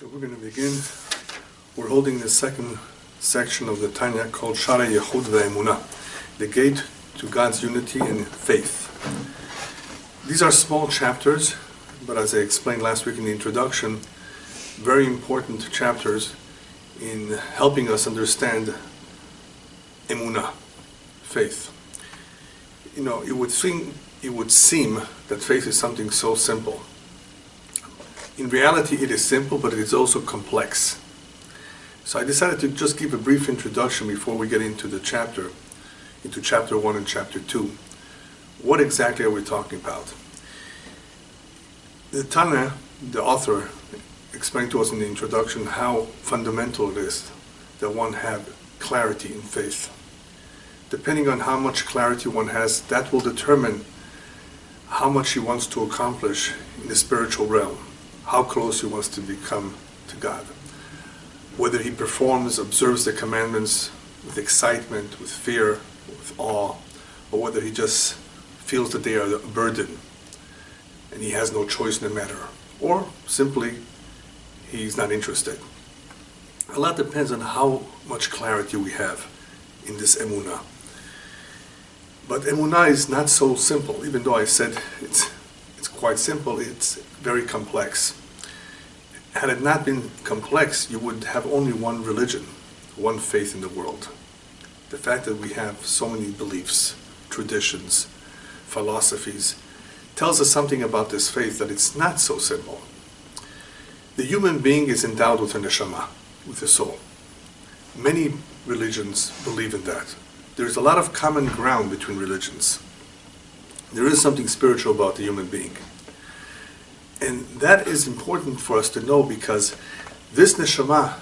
So we're going to begin. We're holding the second section of the Tanya called Sha'ar Hayichud ve'emunah, the gate to God's unity and faith. These are small chapters, but as I explained last week in the introduction, very important chapters in helping us understand emunah, faith. You know, it would seem that faith is something so simple. In reality, it is simple, but it is also complex. So I decided to just give a brief introduction before we get into the chapter, into chapter 1 and chapter 2. What exactly are we talking about? The Tanya, the author, explained to us in the introduction how fundamental it is that one have clarity in faith. Depending on how much clarity one has, that will determine how much he wants to accomplish in the spiritual realm, how close he wants to become to God. Whether he observes the commandments with excitement, with fear, with awe, or whether he just feels that they are a burden and he has no choice in the matter, or simply he's not interested. A lot depends on how much clarity we have in this emunah. But emunah is not so simple, even though I said it's quite simple, it's very complex. Had it not been complex, you would have only one religion, one faith in the world. The fact that we have so many beliefs, traditions, philosophies, tells us something about this faith that it's not so simple. The human being is endowed with a neshama, with a soul. Many religions believe in that. There's a lot of common ground between religions. There is something spiritual about the human being. And that is important for us to know because this neshama,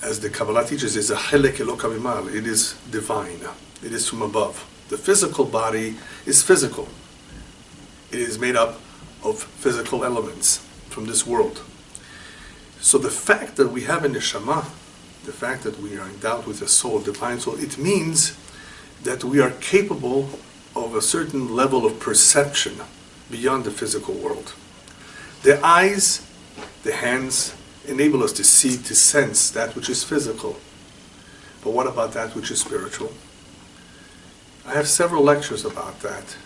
as the Kabbalah teaches, is a chelek Eloka mimal. It is divine. It is from above. The physical body is physical. It is made up of physical elements from this world. So the fact that we have a neshama, the fact that we are endowed with a soul, a divine soul, it means that we are capable of a certain level of perception beyond the physical world. The eyes, the hands, enable us to see, to sense that which is physical. But what about that which is spiritual? I have several lectures about that.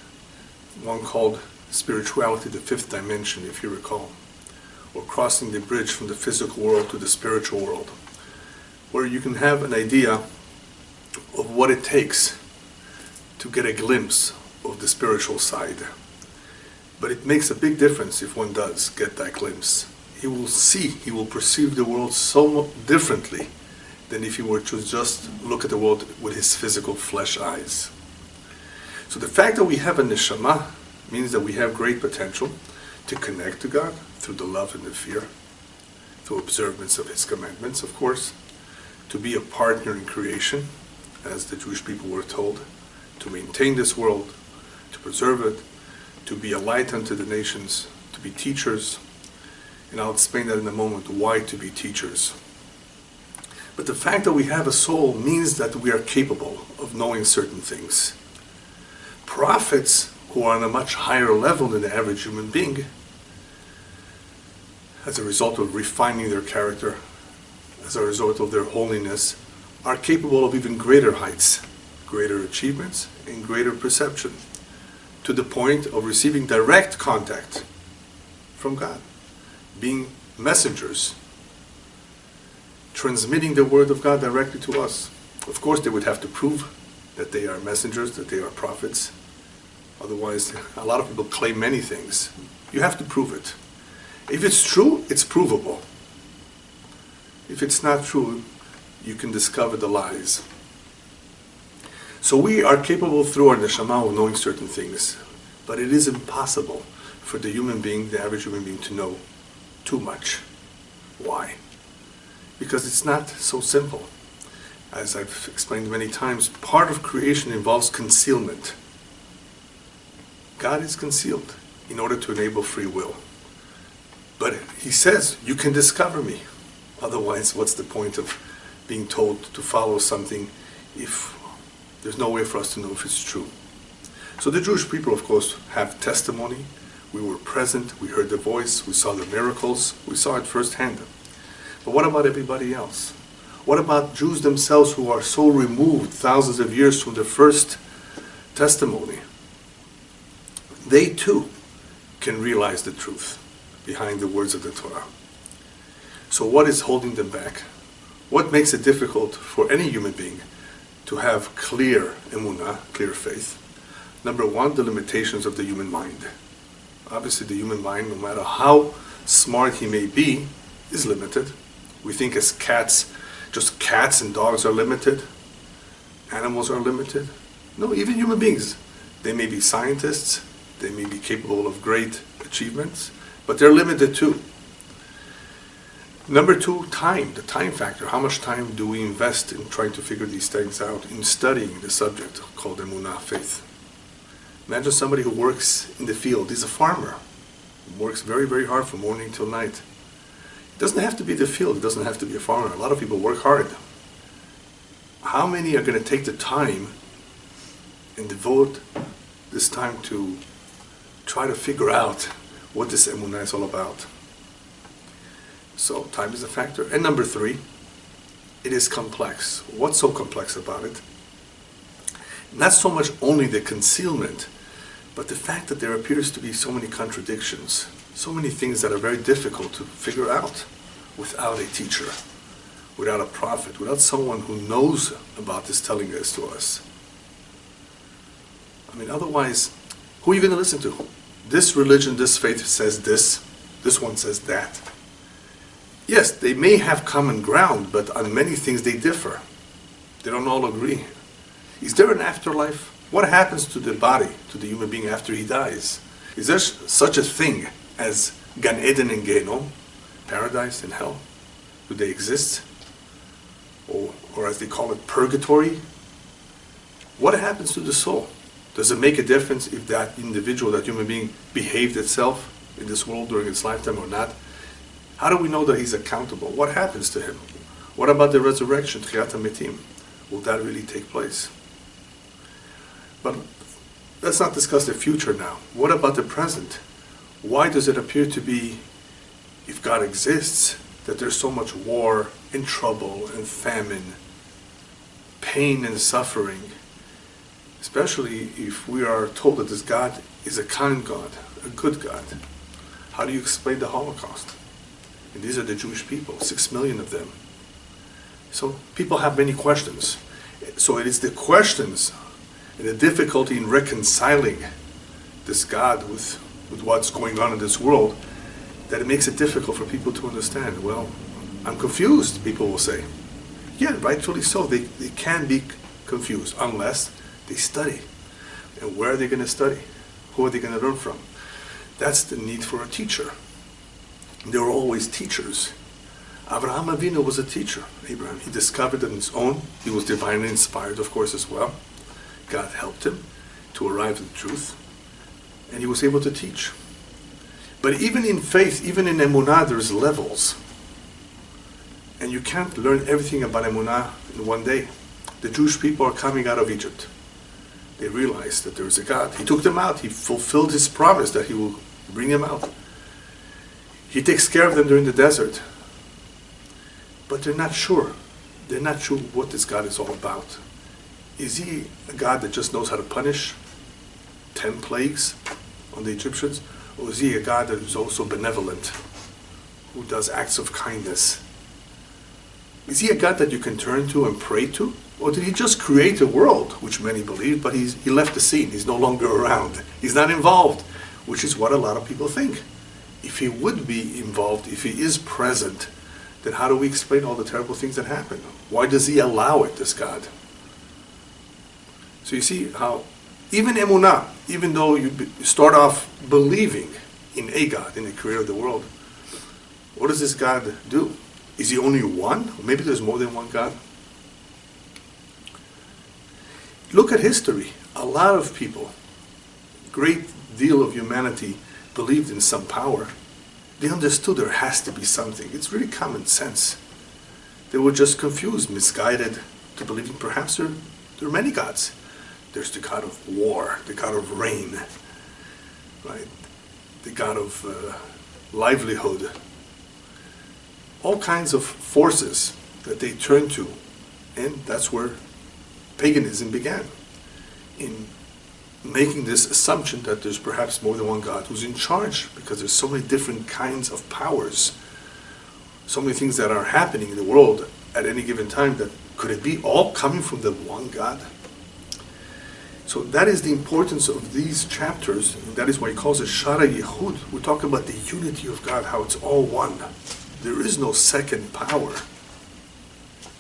One called Spirituality, the Fifth Dimension, if you recall, or Crossing the Bridge from the Physical World to the Spiritual World, where you can have an idea of what it takes to get a glimpse of the spiritual side. But it makes a big difference if one does get that glimpse. He will perceive the world so differently than if he were to just look at the world with his physical flesh eyes. So the fact that we have a neshama means that we have great potential to connect to God through the love and the fear, through observance of His commandments, of course, to be a partner in creation, as the Jewish people were told, to maintain this world, to preserve it, to be a light unto the nations, to be teachers. And I'll explain that in a moment, why to be teachers. But the fact that we have a soul means that we are capable of knowing certain things. Prophets who are on a much higher level than the average human being, as a result of refining their character, as a result of their holiness, are capable of even greater heights, greater achievements, and greater perception, to the point of receiving direct contact from God, being messengers, transmitting the word of God directly to us. Of course, they would have to prove that they are messengers, that they are prophets. Otherwise, a lot of people claim many things. You have to prove it. If it's true, it's provable. If it's not true, you can discover the lies. So we are capable through our neshama of knowing certain things, but it is impossible for the human being, the average human being, to know too much. Why? Because it's not so simple. As I've explained many times, part of creation involves concealment. God is concealed in order to enable free will. But He says, you can discover me. Otherwise, what's the point of being told to follow something if there's no way for us to know if it's true? So the Jewish people, of course, have testimony. We were present, we heard the voice, we saw the miracles, we saw it firsthand. But what about everybody else? What about Jews themselves who are so removed thousands of years from the first testimony? They too can realize the truth behind the words of the Torah. So what is holding them back? What makes it difficult for any human being to have clear emunah, clear faith? Number one, the limitations of the human mind. Obviously the human mind, no matter how smart he may be, is limited. We think as cats, just cats and dogs are limited. Animals are limited. No, even human beings. They may be scientists, they may be capable of great achievements, but they're limited too. Number two, time, the time factor. How much time do we invest in trying to figure these things out, in studying the subject called emunah, faith? Imagine somebody who works in the field. He's a farmer. He works very, very hard from morning till night. It doesn't have to be the field. It doesn't have to be a farmer. A lot of people work hard. How many are going to take the time and devote this time to try to figure out what this emunah is all about? So time is a factor. And number three, it is complex. What's so complex about it? Not so much only the concealment, but the fact that there appears to be so many contradictions, so many things that are very difficult to figure out without a teacher, without a prophet, without someone who knows about this telling this to us. I mean, otherwise, who are you going to listen to? This religion, this faith says this one says that. Yes, they may have common ground, but on many things they differ. They don't all agree. Is there an afterlife? What happens to the body, to the human being after he dies? Is there such a thing as Gan Eden and Gehenom, paradise and hell? Do they exist? Or as they call it, purgatory? What happens to the soul? Does it make a difference if that individual, that human being, behaved itself in this world during its lifetime or not? How do we know that he's accountable? What happens to him? What about the resurrection, Tchiyat HaMetim? Will that really take place? But let's not discuss the future now. What about the present? Why does it appear to be, if God exists, that there's so much war and trouble and famine, pain and suffering? Especially if we are told that this God is a kind God, a good God. How do you explain the Holocaust? And these are the Jewish people, 6 million of them. So people have many questions. So it is the questions and the difficulty in reconciling this God with what's going on in this world that it makes it difficult for people to understand. Well, I'm confused, people will say. Yeah, rightfully so. They can be confused unless they study. And where are they going to study? Who are they going to learn from? That's the need for a teacher. There were always teachers. Abraham Avinu was a teacher. Abraham, he discovered it on his own. He was divinely inspired, of course, as well. God helped him to arrive at the truth. And he was able to teach. But even in faith, even in emunah, there's levels. And you can't learn everything about emunah in one day. The Jewish people are coming out of Egypt. They realized that there is a God. He took them out. He fulfilled his promise that he will bring them out. He takes care of them during the desert. But they're not sure. They're not sure what this God is all about. Is he a God that just knows how to punish 10 plagues on the Egyptians? Or is he a God that is also benevolent, who does acts of kindness? Is he a God that you can turn to and pray to? Or did he just create a world, which many believe, but he left the scene. He's no longer around. He's not involved, which is what a lot of people think. If he would be involved, if he is present, then how do we explain all the terrible things that happen? Why does he allow it, this God? So you see how even emunah, even though you start off believing in a God, in the creator of the world, what does this God do? Is he only one? Or maybe there's more than one God? Look at history. A lot of people, great deal of humanity, believed in some power. They understood there has to be something. It's really common sense. They were just confused, misguided, to believing perhaps there are many gods. There's the God of war, the God of rain, right? The God of livelihood. all kinds of forces that they turn to, and that's where paganism began, in making this assumption that there's perhaps more than one God who's in charge, because there's so many different kinds of powers, so many things that are happening in the world at any given time, that could it be all coming from the one God? So that is the importance of these chapters, and that is why he calls it Sha'ar Hayichud. We're talking about the unity of God, how it's all one. There is no second power.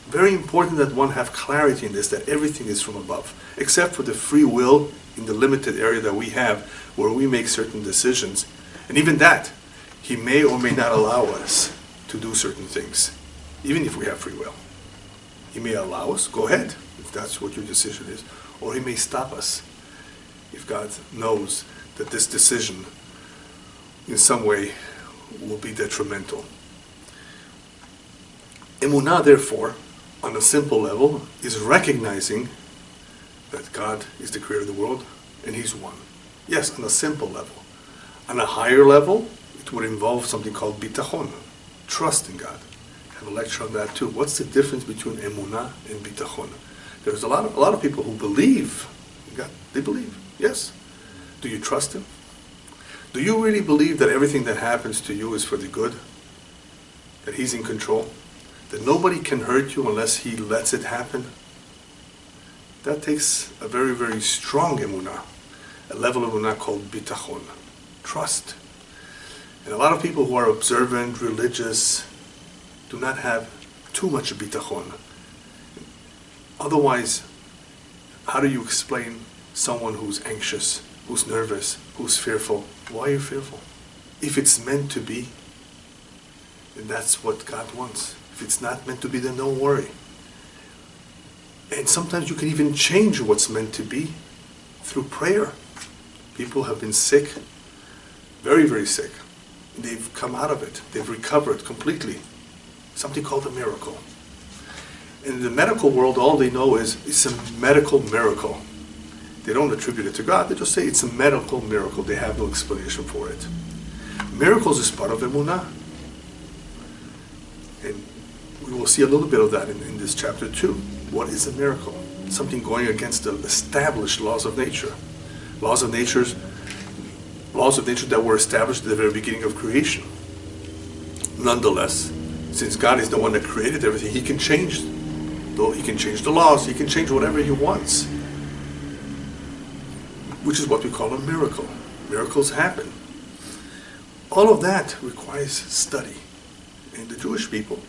Very important that one have clarity in this, that everything is from above, except for the free will in the limited area that we have, where we make certain decisions. And even that, he may or may not allow us to do certain things, even if we have free will. He may allow us, go ahead, if that's what your decision is, or he may stop us if God knows that this decision in some way will be detrimental. Emunah, therefore, on a simple level, is recognizing that God is the creator of the world and he's one. Yes, on a simple level. On a higher level, it would involve something called bitachon, trust in God. I have a lecture on that too. What's the difference between emunah and bitachon? There's a lot of people who believe in God. They believe, yes. Do you trust him? Do you really believe that everything that happens to you is for the good? That he's in control? That nobody can hurt you unless he lets it happen? That takes a very, very strong emunah, a level of emunah called bitachon, trust. And a lot of people who are observant, religious, do not have too much bitachon. Otherwise, how do you explain someone who's anxious, who's nervous, who's fearful? Why are you fearful? If it's meant to be, then that's what God wants. If it's not meant to be, then don't worry. And sometimes you can even change what's meant to be through prayer. People have been sick, very, very sick. They've come out of it. They've recovered completely. Something called a miracle. In the medical world, all they know is it's a medical miracle. They don't attribute it to God. They just say it's a medical miracle. They have no explanation for it. Miracles is part of emunah. And we will see a little bit of that in this chapter too. What is a miracle? Something going against the established laws of nature. Laws of nature that were established at the very beginning of creation. Nonetheless, since God is the one that created everything, he can change. He can change the laws, he can change whatever he wants. Which is what we call a miracle. Miracles happen. All of that requires study. And the Jewish people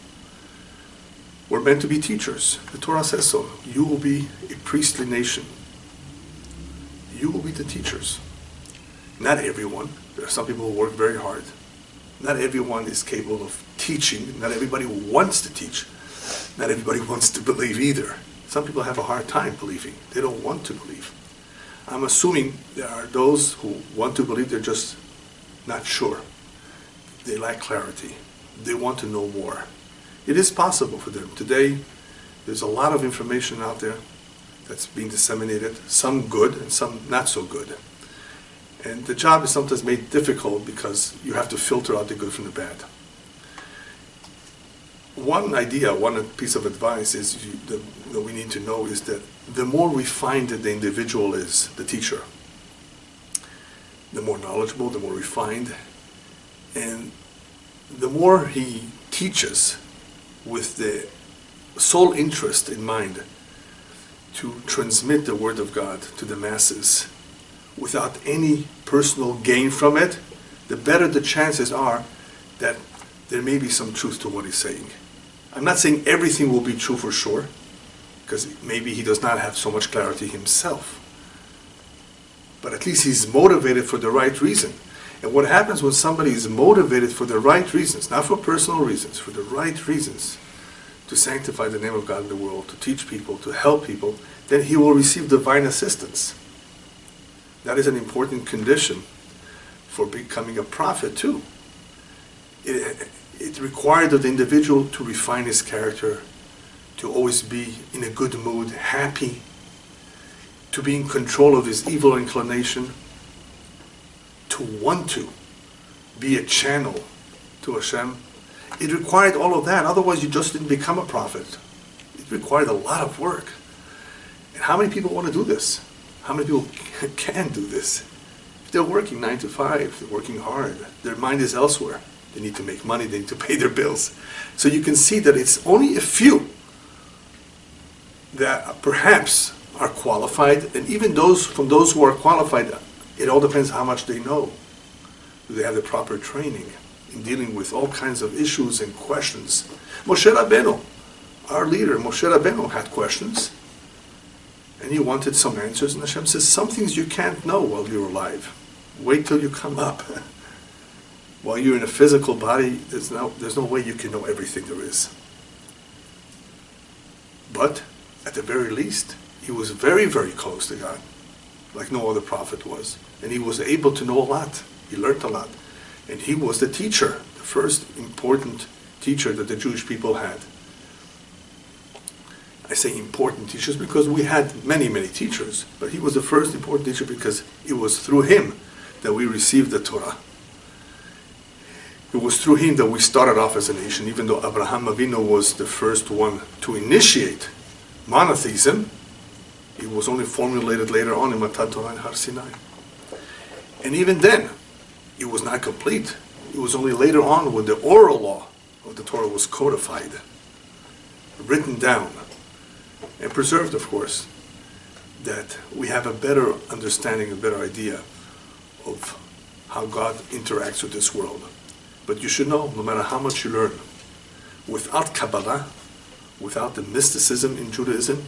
were meant to be teachers. The Torah says so. You will be a priestly nation. You will be the teachers. Not everyone. There are some people who work very hard. Not everyone is capable of teaching. Not everybody wants to teach. Not everybody wants to believe either. Some people have a hard time believing. They don't want to believe. I'm assuming there are those who want to believe, they're just not sure. They lack clarity. They want to know more. It is possible for them. Today, there's a lot of information out there that's being disseminated, some good and some not so good. And the job is sometimes made difficult because you have to filter out the good from the bad. One idea, one piece of advice is that we need to know is that the more refined the individual is, the teacher, the more knowledgeable, the more refined, and the more he teaches with the sole interest in mind to transmit the word of God to the masses without any personal gain from it, the better the chances are that there may be some truth to what he's saying. I'm not saying everything will be true for sure, because maybe he does not have so much clarity himself. But at least he's motivated for the right reason. And what happens when somebody is motivated for the right reasons, not for personal reasons, for the right reasons, to sanctify the name of God in the world, to teach people, to help people, then he will receive divine assistance. That is an important condition for becoming a prophet too. It required of the individual to refine his character, to always be in a good mood, happy, to be in control of his evil inclination, to want to be a channel to Hashem. It required all of that. Otherwise, you just didn't become a prophet. It required a lot of work. And how many people want to do this? How many people can do this? If they're working 9 to 5, they're working hard, their mind is elsewhere. They need to make money, they need to pay their bills. So you can see that it's only a few that perhaps are qualified, and even from those who are qualified, it all depends how much they know. Do they have the proper training in dealing with all kinds of issues and questions? Moshe Rabbeinu, our leader, Moshe Rabbeinu had questions, and he wanted some answers, and Hashem says, some things you can't know while you're alive. Wait till you come up. While you're in a physical body, there's no way you can know everything there is. But, at the very least, he was very, very close to God, like no other prophet was. And he was able to know a lot. He learned a lot. And he was the teacher, the first important teacher that the Jewish people had. I say important teachers because we had many, many teachers, but he was the first important teacher because it was through him that we received the Torah. It was through him that we started off as a nation, even though Abraham Avinu was the first one to initiate monotheism. It was only formulated later on in Matan Torah and Har Sinai. And even then, it was not complete. It was only later on when the oral law of the Torah was codified, written down, and preserved, of course, that we have a better understanding, a better idea of how God interacts with this world. But you should know, no matter how much you learn, without Kabbalah, without the mysticism in Judaism,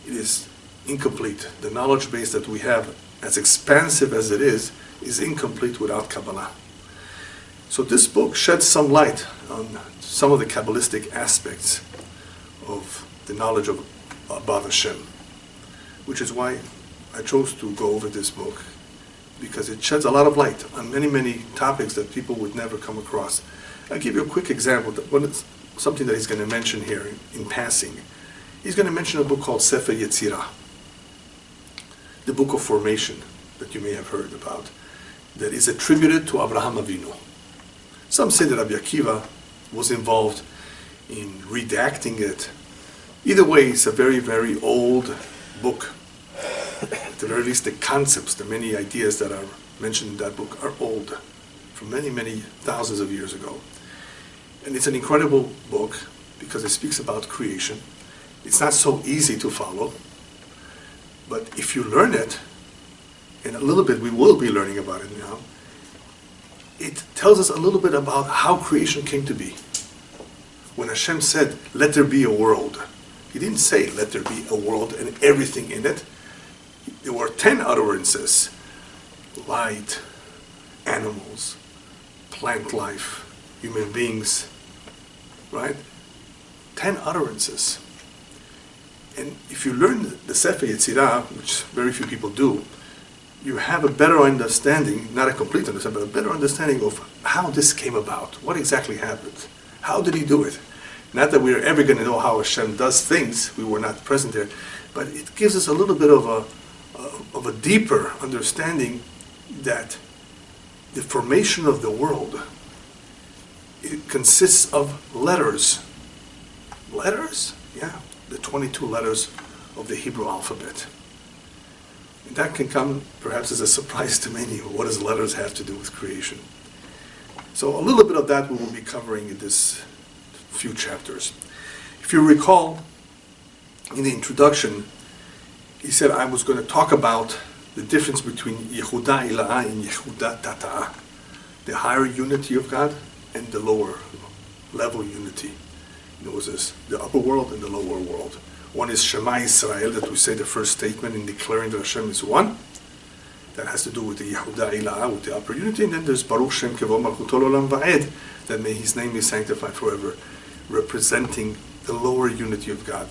it is incomplete. The knowledge base that we have, as expansive as it is incomplete without Kabbalah. So this book sheds some light on some of the Kabbalistic aspects of the knowledge of about Hashem, which is why I chose to go over this book, because it sheds a lot of light on many, many topics that people would never come across. I'll give you a quick example, something that he's going to mention here in passing. He's going to mention a book called Sefer Yetzirah, the book of formation that you may have heard about, that is attributed to Abraham Avinu. Some say that Rabbi Akiva was involved in redacting it. Either way, it's a very, very old book. At the very least, the concepts, the many ideas that are mentioned in that book are old, from many, many thousands of years ago. And it's an incredible book because it speaks about creation. It's not so easy to follow, but if you learn it, and a little bit we will be learning about it now, it tells us a little bit about how creation came to be. When Hashem said, let there be a world, he didn't say, let there be a world and everything in it. There were 10 utterances: light, animals, plant life, human beings, right? 10 utterances. And if you learn the Sefer Yetzirah, which very few people do, you have a better understanding, not a complete understanding, but a better understanding of how this came about, what exactly happened, how did he do it. Not that we're ever going to know how Hashem does things, we were not present there, but it gives us a little bit of a deeper understanding that the formation of the world, it consists of letters. Letters? Yeah, the 22 letters of the Hebrew alphabet. And that can come perhaps as a surprise to many. What does letters have to do with creation? So a little bit of that we will be covering in this few chapters. If you recall, in the introduction, he said I was going to talk about the difference between Yehuda Ila'ah and Yehuda Tata'ah, the higher unity of God and the lower level unity. It was this, the upper world and the lower world. One is Shema Yisrael, that we say the first statement in declaring that Hashem is one. That has to do with the Yehuda Ila'ah, with the upper unity. And then there's Baruch Shem Kevo Malchuto L'Olam Va'ed, that may His name be sanctified forever, representing the lower unity of God.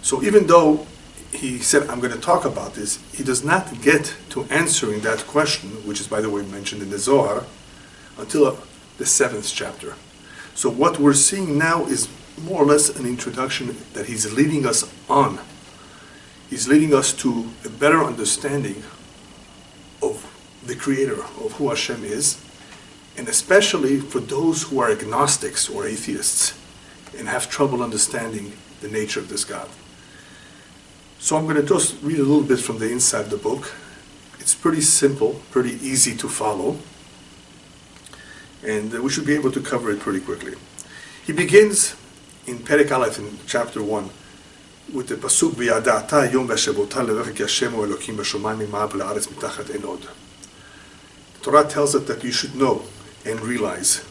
So even though he said, I'm going to talk about this, he does not get to answering that question, which is, by the way, mentioned in the Zohar, until the 7th chapter. So what we're seeing now is more or less an introduction that he's leading us on. He's leading us to a better understanding of the Creator, of who Hashem is, and especially for those who are agnostics or atheists and have trouble understanding the nature of this God. So I'm going to just read a little bit from the inside of the book. It's pretty simple, pretty easy to follow, and we should be able to cover it pretty quickly. He begins in Perek Aleph in chapter 1 with the pasuk v'yada'ata yom v'shevota levecha ki Hashem hu Elokim b'shamayim mima'al v'la'aretz mitachat ein od. The Torah tells us that you should know and realize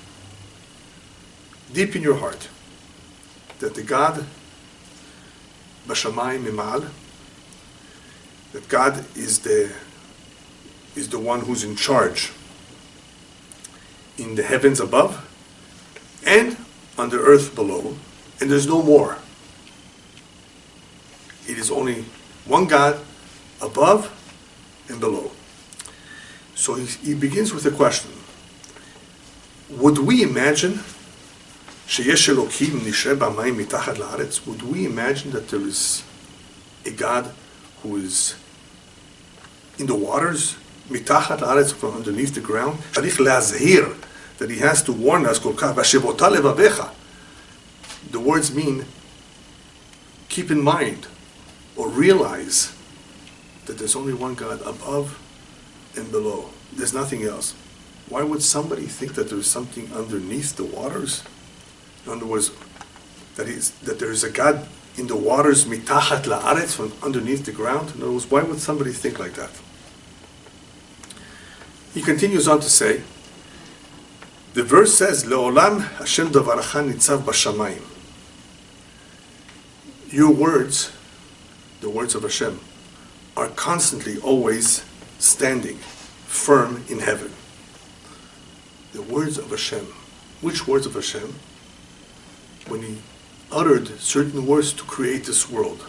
deep in your heart that the God b'shamayim mima'al, that God is the one who's in charge in the heavens above and on the earth below, and there's no more. It is only one God above and below. So he begins with a question. Would we imagine sheyesh Elokim nishre b'mayim mitachat la'aretz? Would we imagine that there is a God who is in the waters, mitachat la'aretz, from underneath the ground? Sharich le'azhir, that he has to warn us, kol kach v'shevota levavecha. The words mean, keep in mind, or realize that there's only one God above and below. There's nothing else. Why would somebody think that there's something underneath the waters? In other words, that there is a God in the waters, mitachat la'aretz, from underneath the ground? In other words, why would somebody think like that? He continues on to say, the verse says, Le'olam Hashem davaracha nitzav b'shamayim. Your words, the words of Hashem, are constantly, always standing firm in heaven. The words of Hashem. Which words of Hashem? When he uttered certain words to create this world.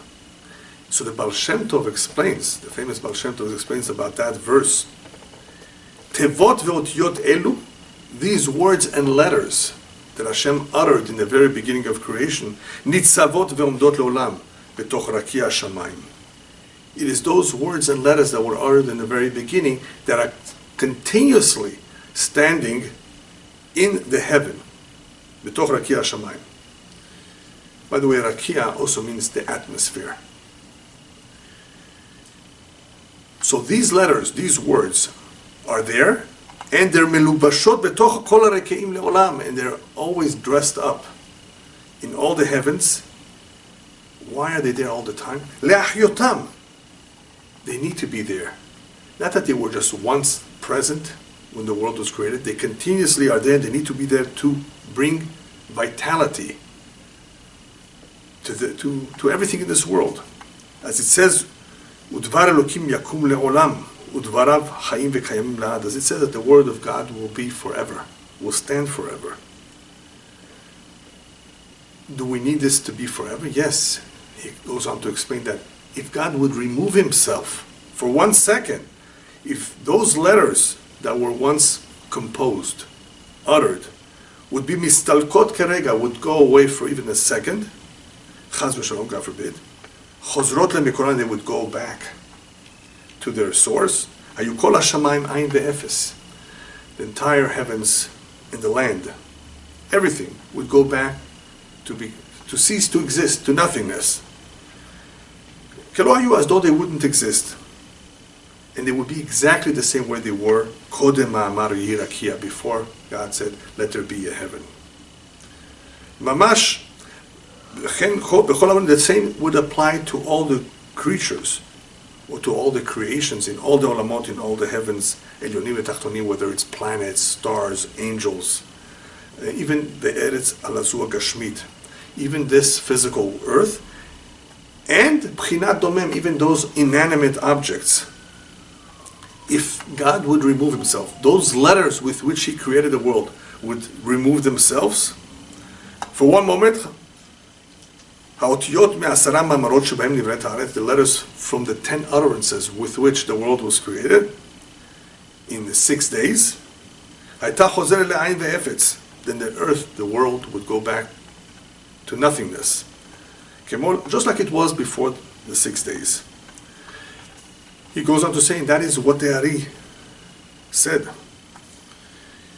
So the Baal Shem Tov explains, the famous Baal Shem Tov explains about that verse. Tevot ve'otiyot elu, these words and letters that Hashem uttered in the very beginning of creation, nitzavot ve'omdot le'olam betoch rakia hashamayim. It is those words and letters that were uttered in the very beginning that are continuously standing in the heaven, betoch rakia hashamayim. By the way, rakia also means the atmosphere. So these letters, these words, are there, and they're melubashot betoch kol harekeim leolam, and they're always dressed up in all the heavens. Why are they there all the time? Le'achyotam. They need to be there. Not that they were just once present when the world was created. They continuously are there. They need to be there to bring vitality to everything in this world. As it says, Udvar Elokim yakum le'olam. Udvarav Chaim v'Kayamim la'ad. Does it say that the word of God will be forever, will stand forever? Do we need this to be forever? Yes. He goes on to explain that if God would remove himself for 1 second, if those letters that were once composed, uttered, would be mistalkot kerega, would go away for even a second, chaz v'shalom, God forbid, chozrot le'mikoran, they would go back to their source. Hayukol hashamayim ayin ve'efes. The entire heavens and the land, everything would go back to cease to exist, to nothingness. Kelo hayu, as though they wouldn't exist, and they would be exactly the same way they were kodem ma'amar yehi rakia, before God said, "Let there be a heaven." Mamash, the same would apply to all the creatures, or to all the creations in all the olamot, in all the heavens, elyonim v'tachtonim, whether it's planets, stars, angels, even the eretz alazu gashmit, even this physical earth, and b'chinat domem, even those inanimate objects. If God would remove himself, those letters with which he created the world would remove themselves for 1 moment. The letters from the 10 utterances with which the world was created in the 6 days, then the earth, the world, would go back to nothingness, just like it was before the 6 days. He goes on to saying that is what the Ari said.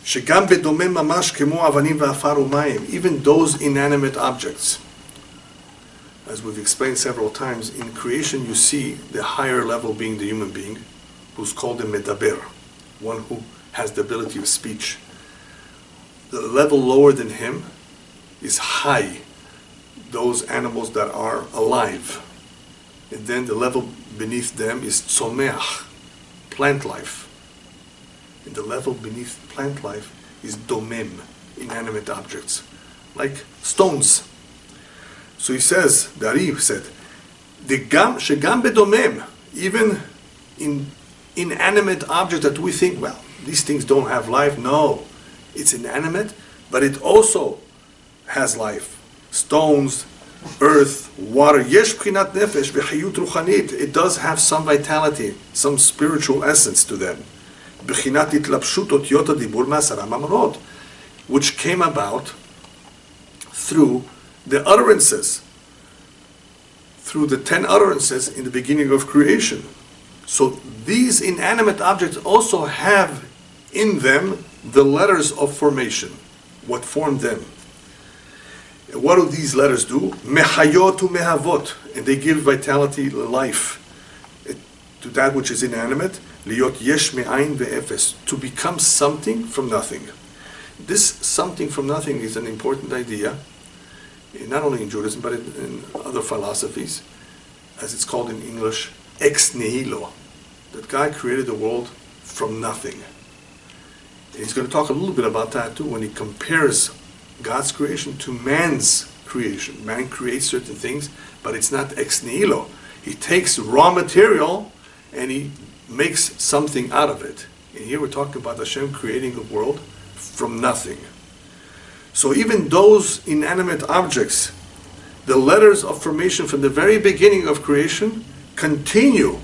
שגם בדומה ממש כמו אבנים ועפר ומים, even those inanimate objects. As we've explained several times, in creation you see the higher level being the human being, who's called a medaber, one who has the ability of speech. The level lower than him is high, those animals that are alive. And then the level beneath them is tzomeach, plant life. And the level beneath plant life is domem, inanimate objects, like stones. So he says, the Ari said, shegam bedomem, even in inanimate objects that we think, well, these things don't have life. No, it's inanimate, but it also has life. Stones, earth, water. Yesh b'chinat nefesh v'chayut ruchanit. It does have some vitality, some spiritual essence to them. B'chinat itlapshut otyot hadibur ma'asara mamarot, which came about through the utterances, through the 10 utterances in the beginning of creation. So these inanimate objects also have in them the letters of formation, what formed them. And what do these letters do? Mehayot u'mehavot, and they give vitality, life to that which is inanimate. Liot yesh me'ayin ve'efes, to become something from nothing. This something from nothing is an important idea, not only in Judaism but in other philosophies, as it's called in English, ex nihilo, that God created the world from nothing. And he's going to talk a little bit about that too when he compares God's creation to man's creation. Man creates certain things, but it's not ex nihilo. He takes raw material and he makes something out of it. And here we're talking about Hashem creating the world from nothing. So even those inanimate objects, the letters of formation from the very beginning of creation continue.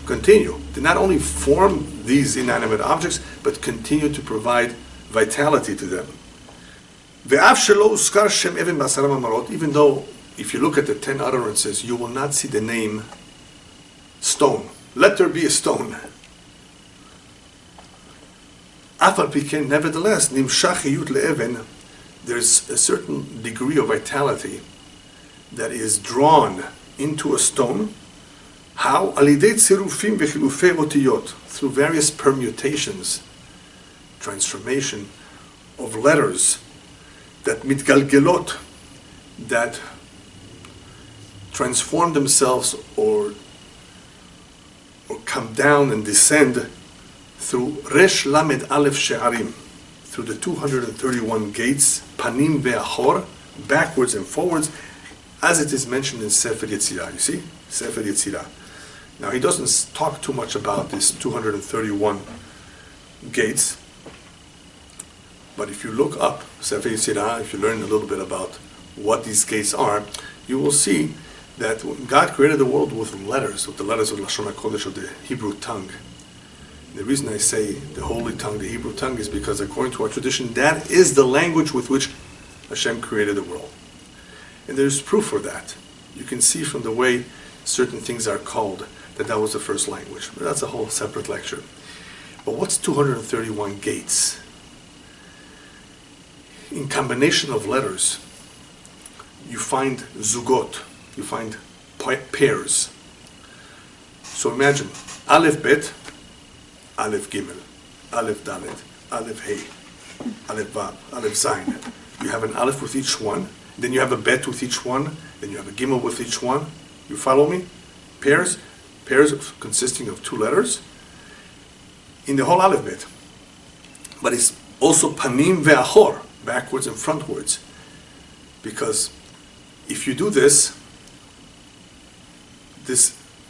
They not only form these inanimate objects, but continue to provide vitality to them. Even though, if you look at the 10 utterances, you will not see the name stone. Let there be a stone. Nevertheless, there's a certain degree of vitality that is drawn into a stone. How? Through various permutations, transformation of letters that mitgalgelot, that transform themselves or come down and descend through Resh Lamed Aleph Sha'arim, through the 231 gates, Panim ve'achor, backwards and forwards, as it is mentioned in Sefer Yetzirah. You see? Sefer Yetzirah. Now he doesn't talk too much about these 231 gates, but if you look up Sefer Yetzirah, if you learn a little bit about what these gates are, you will see that God created the world with letters, with the letters of Lashon HaKodesh, of the Hebrew tongue. The reason I say the holy tongue, the Hebrew tongue, is because according to our tradition, that is the language with which Hashem created the world. And there's proof for that. You can see from the way certain things are called that was the first language. But that's a whole separate lecture. But what's 231 gates? In combination of letters, you find zugot, you find pairs. So imagine, Aleph Bet, Aleph Gimel, Aleph Dalet, Aleph Hey, Aleph Vav, Aleph Zayin. You have an Aleph with each one, then you have a Bet with each one, then you have a Gimel with each one. You follow me? Pairs consisting of 2 letters in the whole Aleph Bet. But it's also Panim ve'achor, backwards and frontwards. Because if you do this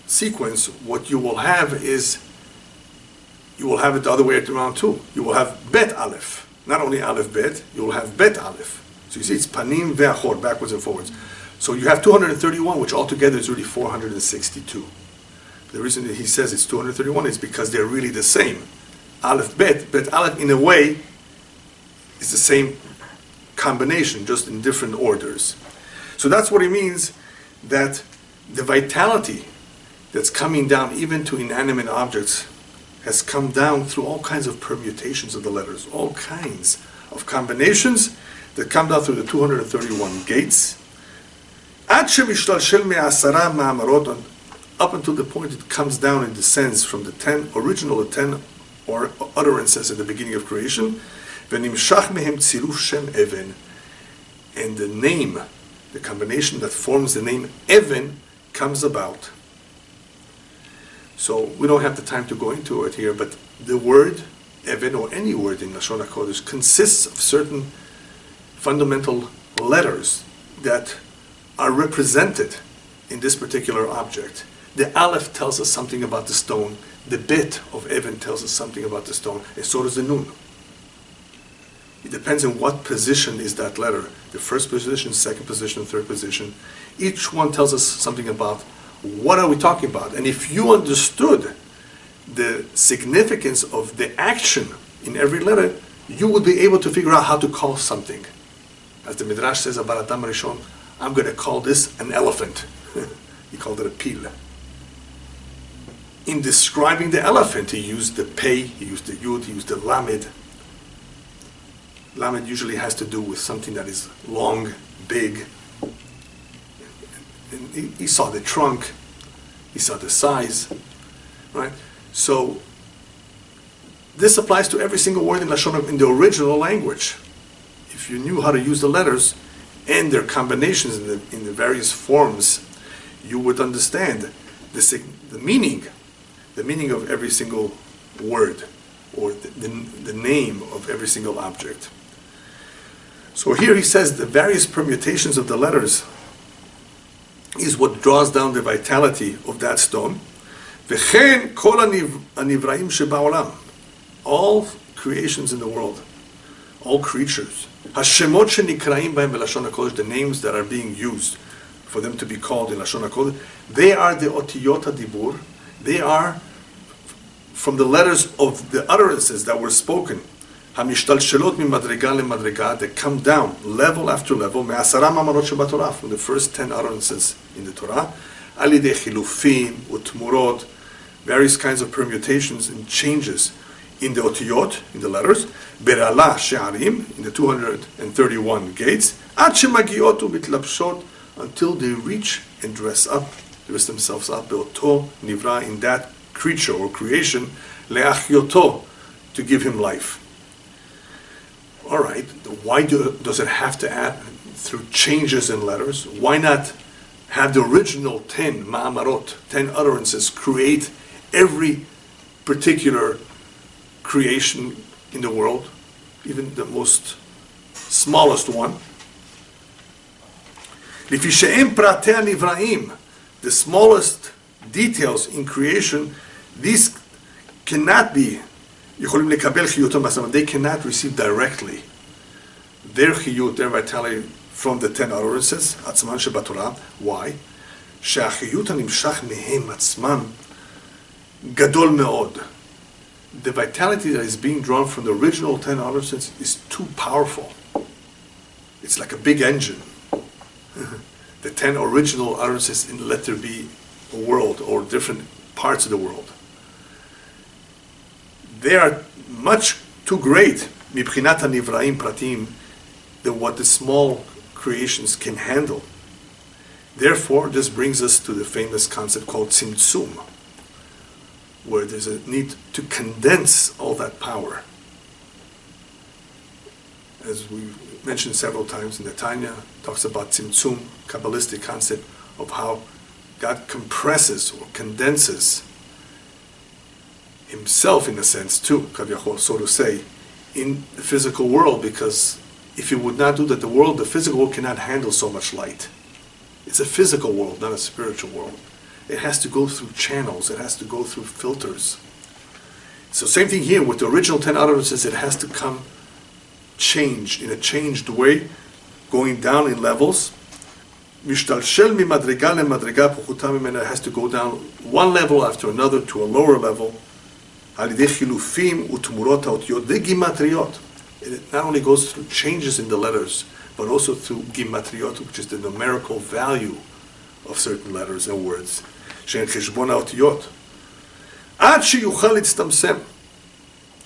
sequence, what you will have is, you will have it the other way around too. You will have Bet Aleph. Not only Aleph Bet, you will have Bet Aleph. So you see it's Panim ve'achor, backwards and forwards. So you have 231, which altogether is really 462. The reason that he says it's 231 is because they're really the same. Aleph Bet, Bet Aleph, in a way, is the same combination, just in different orders. So that's what he means, that the vitality that's coming down even to inanimate objects has come down through all kinds of permutations of the letters, all kinds of combinations that come down through the 231 gates. Up until the point it comes down and descends from the 10 or utterances at the beginning of creation. And the name, the combination that forms the name Even, comes about. So we don't have the time to go into it here, but the word Even, or any word in Lashon HaKodesh, consists of certain fundamental letters that are represented in this particular object. The Aleph tells us something about the stone, the Bet of Even tells us something about the stone, and so does the Nun. It depends on what position is that letter, the first position, second position, third position. Each one tells us something about what are we talking about. And if you understood the significance of the action in every letter, you would be able to figure out how to call something. As the Midrash says about Adam Rishon, I'm going to call this an elephant. He called it a pil. In describing the elephant, he used the pei, he used the yud, he used the lamed. Lamed usually has to do with something that is long, big. And he saw the trunk, he saw the size, right? So this applies to every single word in Lashon in the original language. If you knew how to use the letters and their combinations in the various forms, you would understand the meaning of every single word, or the name of every single object. So here he says the various permutations of the letters is what draws down the vitality of that stone. V'chen kol hanivraim sheba'olam, all creations in the world, all creatures, hashemot shenikraim b'hem b'lashon hakodesh, the names that are being used for them to be called in Lashon HaKodesh, they are the otiyot hadibur, they are from the letters of the utterances that were spoken, hamishtalshelot mimadrega lemadrega, that come down level after level, me'asara mamarot shebatorah, from the first 10 utterances in the Torah, alidei chilufim utmurot, various kinds of permutations and changes in the otiyot, in the letters, berala she'arim, in the 231 gates, ad shemagiot u'mitlapshot, until they reach and dress themselves up, be'oto nivra, in that creature or creation, le'achyoto, to give him life. All right, why does it have to add through changes in letters? Why not have the original 10 ma'amarot, 10 utterances, create every particular creation in the world, even the most smallest one? The smallest details in creation, these cannot be, they cannot receive directly their chiyut, their vitality, from the 10 utterances. Why? The vitality that is being drawn from the original 10 utterances is too powerful. It's like a big engine. The 10 original utterances in let there be a world, or different parts of the world, they are much too great, mibchinat hanivraim pratim, than what the small creations can handle. Therefore, this brings us to the famous concept called tzimtzum, where there's a need to condense all that power. As we mentioned several times in the Tanya, talks about tzimtzum, Kabbalistic concept of how God compresses or condenses himself, in a sense, too, kaviyachol, so to say, in the physical world, because if he would not do that, the physical world cannot handle so much light. It's a physical world, not a spiritual world. It has to go through channels, it has to go through filters. So same thing here with the original 10 utterances, it has to come changed, in a changed way, going down in levels. Mishtalshel mi madrega le madrega puchuta mimena, has to go down one level after another to a lower level. Alidei chilufim utmurot haotiyot vegimatriot. It not only goes through changes in the letters, but also through gimatriot, which is the numerical value of certain letters and words. She'en cheshbon haotiyot. Ad sheyuchal litztamsem,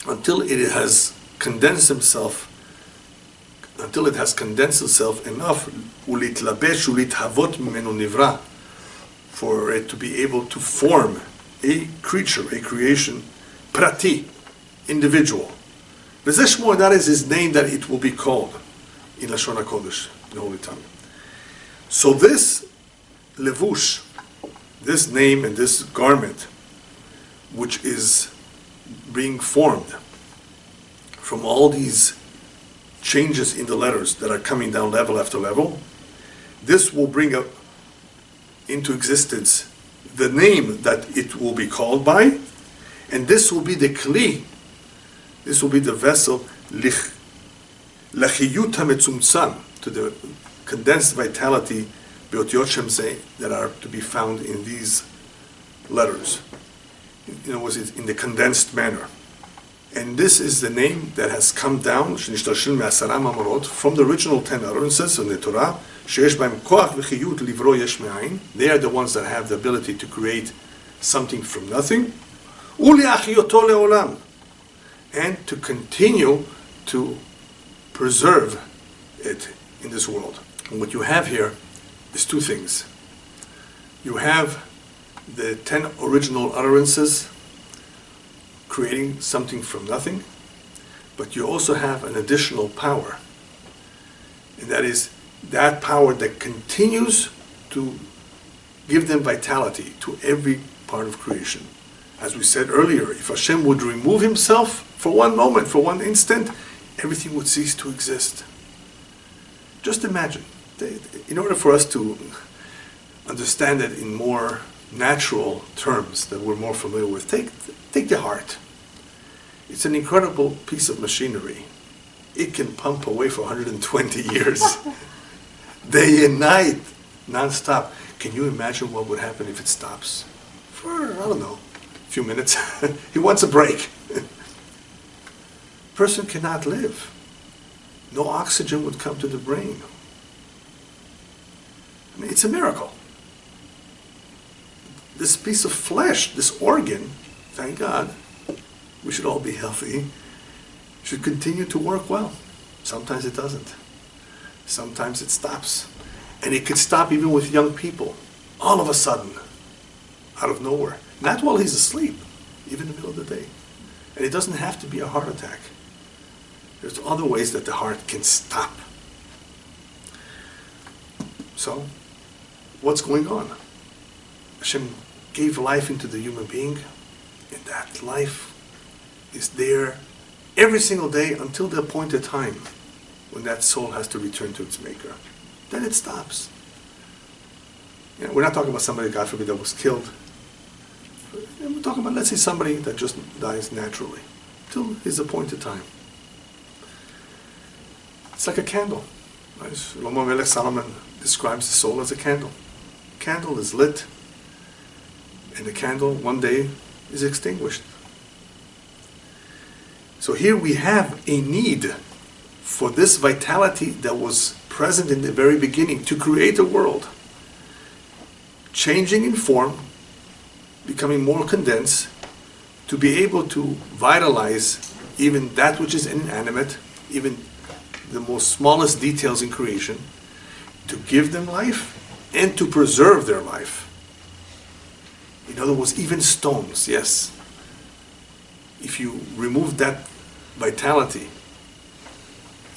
until it has condensed itself enough, ulitlabesh ulithavot mimenu nivra, for it to be able to form a creature, a creation, prati, individual. V'zeh that is his name that it will be called in Lashon HaKodesh, the Holy Tongue. So this levush, this name and this garment, which is being formed from all these changes in the letters that are coming down level after level, this will bring up into existence the name that it will be called by, and this will be the kli, this will be the vessel, lachiyut hametzumtzam, to the condensed vitality, beotiot shemzeh, that are to be found in these letters. In other words, in the condensed manner. And this is the name that has come down from the original 10 utterances in the Torah. They are the ones that have the ability to create something from nothing. And to continue to preserve it in this world. And what you have here is two things. You have the 10 original utterances creating something from nothing, but you also have an additional power. And that is that power that continues to give them vitality to every part of creation. As we said earlier, if Hashem would remove himself for one moment, for one instant, everything would cease to exist. Just imagine, in order for us to understand it in more natural terms that we're more familiar with, take the heart. It's an incredible piece of machinery. It can pump away for 120 years, day and night, non-stop. Can you imagine what would happen if it stops? For, I don't know, a few minutes. He wants a break. Person cannot live. No oxygen would come to the brain. I mean, it's a miracle. This piece of flesh, this organ, thank God, we should all be healthy, should continue to work well. Sometimes it doesn't. Sometimes it stops. And it could stop even with young people, all of a sudden, out of nowhere. Not while he's asleep, even in the middle of the day. And it doesn't have to be a heart attack. There's other ways that the heart can stop. So, what's going on? Hashem gave life into the human being, and that life is there every single day until the appointed time when that soul has to return to its maker. Then it stops. You know, we're not talking about somebody, God forbid, that was killed. We're talking about, let's say, somebody that just dies naturally till his appointed time. It's like a candle. Right? Rabbi Solomon describes the soul as a candle. Candle is lit, and the candle one day is extinguished. So here we have a need for this vitality that was present in the very beginning to create a world, changing in form, becoming more condensed, to be able to vitalize even that which is inanimate, even the most smallest details in creation, to give them life and to preserve their life. In other words, even stones, yes. If you remove that vitality,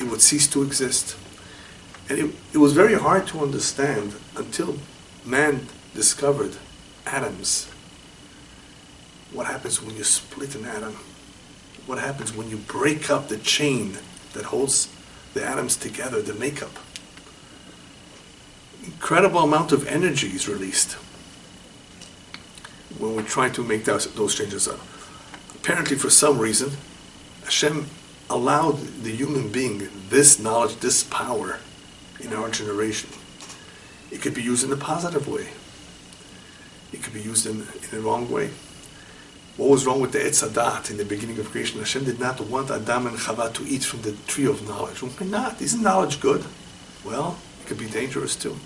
it would cease to exist. And it was very hard to understand until man discovered atoms. What happens when you split an atom? What happens when you break up the chain that holds the atoms together, the makeup? Incredible amount of energy is released when we try to make those changes up. Apparently, for some reason, Hashem allowed the human being this knowledge, this power in our generation. It could be used in a positive way. It could be used in the wrong way. What was wrong with the Etz Hadat in the beginning of creation? Hashem did not want Adam and Chava to eat from the tree of knowledge. Why not? Isn't knowledge good? Well, it could be dangerous too,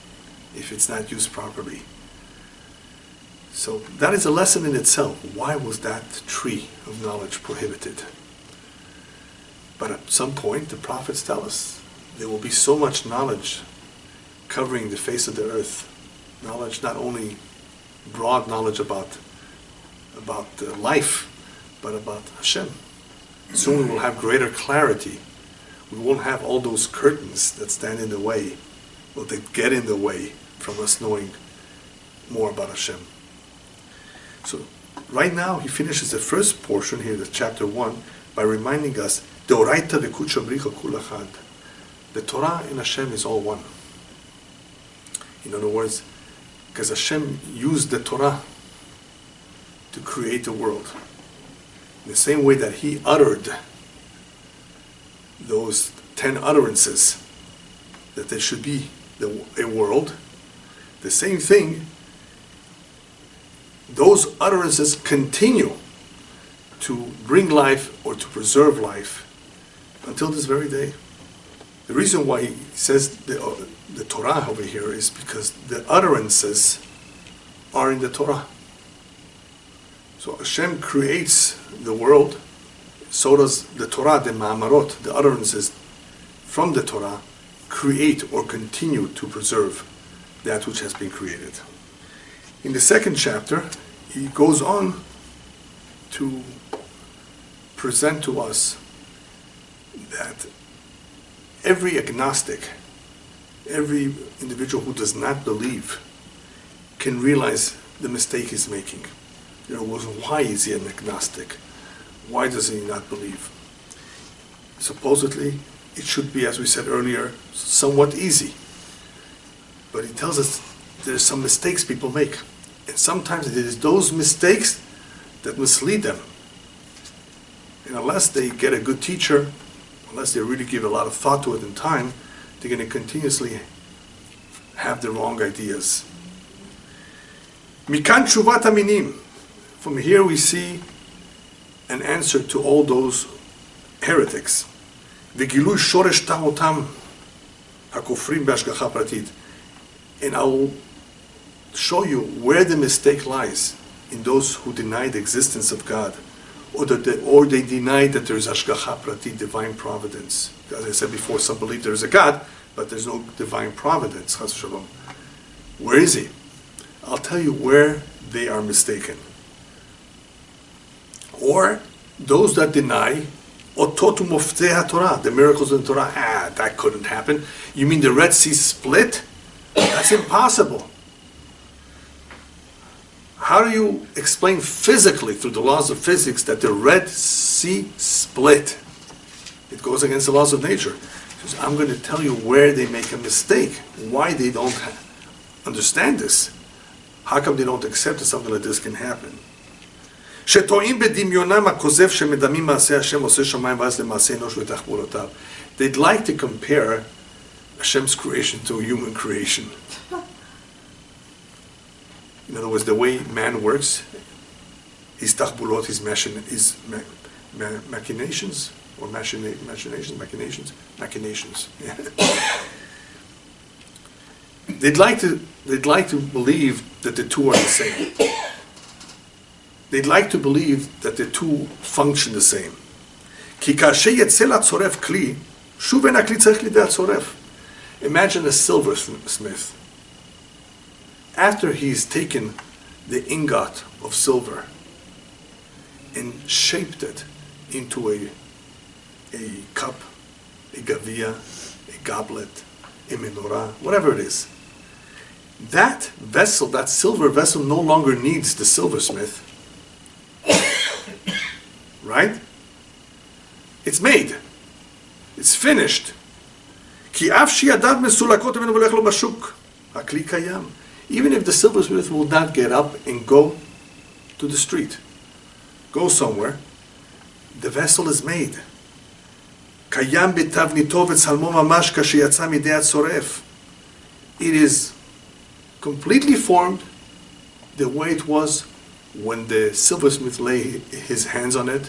if it's not used properly. So that is a lesson in itself. Why was that tree of knowledge prohibited? But at some point, the prophets tell us, there will be so much knowledge covering the face of the earth. Knowledge, not only broad knowledge about life, but about Hashem. Soon we will have greater clarity. We won't have all those curtains that stand in the way, or that get in the way from us knowing more about Hashem. So right now he finishes the first portion here, the chapter 1, by reminding us, Deoraita v'kudsha bricha kul echad. The Torah and Hashem is all one. In other words, because Hashem used the Torah to create the world. In the same way that he uttered those 10 utterances, that there should be a world, the same thing, those utterances continue to bring life or to preserve life until this very day. The reason why he says the Torah over here is because the utterances are in the Torah. So Hashem creates the world, so does the Torah, the Ma'amarot, the utterances from the Torah, create or continue to preserve that which has been created. In the second chapter, he goes on to present to us that every agnostic, every individual who does not believe, can realize the mistake he's making. Why is he an agnostic? Why does he not believe? Supposedly, it should be, as we said earlier, somewhat easy. But he tells us there's some mistakes people make. And sometimes it is those mistakes that mislead them. And unless they get a good teacher, unless they really give a lot of thought to it in time, they're going to continuously have the wrong ideas. Mikan tshuvat aminim. From here we see an answer to all those heretics. V'gilui shoresh ta'otam hakofrim b'hashgacha pratit. And I'll show you where the mistake lies in those who deny the existence of God, or they deny that there is hashgacha pratit, divine providence. As I said before, some believe there is a God, but there's no divine providence. Chas shalom. Where is he? I'll tell you where they are mistaken. Or those that deny otot u'moftei HaTorah, the miracles in the Torah. That couldn't happen. You mean the Red Sea split? That's impossible. How do you explain physically, through the laws of physics, that the Red Sea split? It goes against the laws of nature. He says, I'm going to tell you where they make a mistake, why they don't understand this. How come they don't accept that something like this can happen? They'd like to compare Hashem's creation to human creation. In other words, the way man works, his tachbulot, his machinations, or machinations. They'd like to believe that the two are the same. They'd like to believe that the two function the same. Imagine a silversmith. After he's taken the ingot of silver and shaped it into a cup, a gavia, a goblet, a menorah, whatever it is, that vessel, that silver vessel, no longer needs the silversmith. Right? It's made. It's finished. Even if the silversmith will not get up and go to the street, go somewhere, the vessel is made. It is completely formed the way it was when the silversmith laid his hands on it.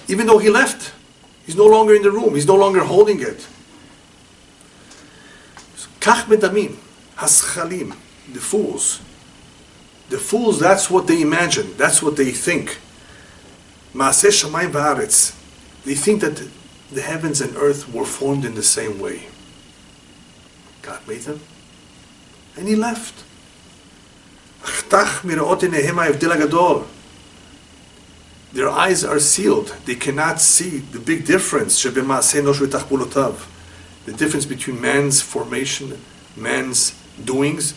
Even though he left, he's no longer in the room, he's no longer holding it. Kach medamim, haschalim, the fools, The fools, that's what they imagine. That's what they think. Maaseh shamayim va'aretz. They think that the heavens and earth were formed in the same way. God made them, and He left. Their eyes are sealed. They cannot see the big difference. The difference between man's formation, man's doings,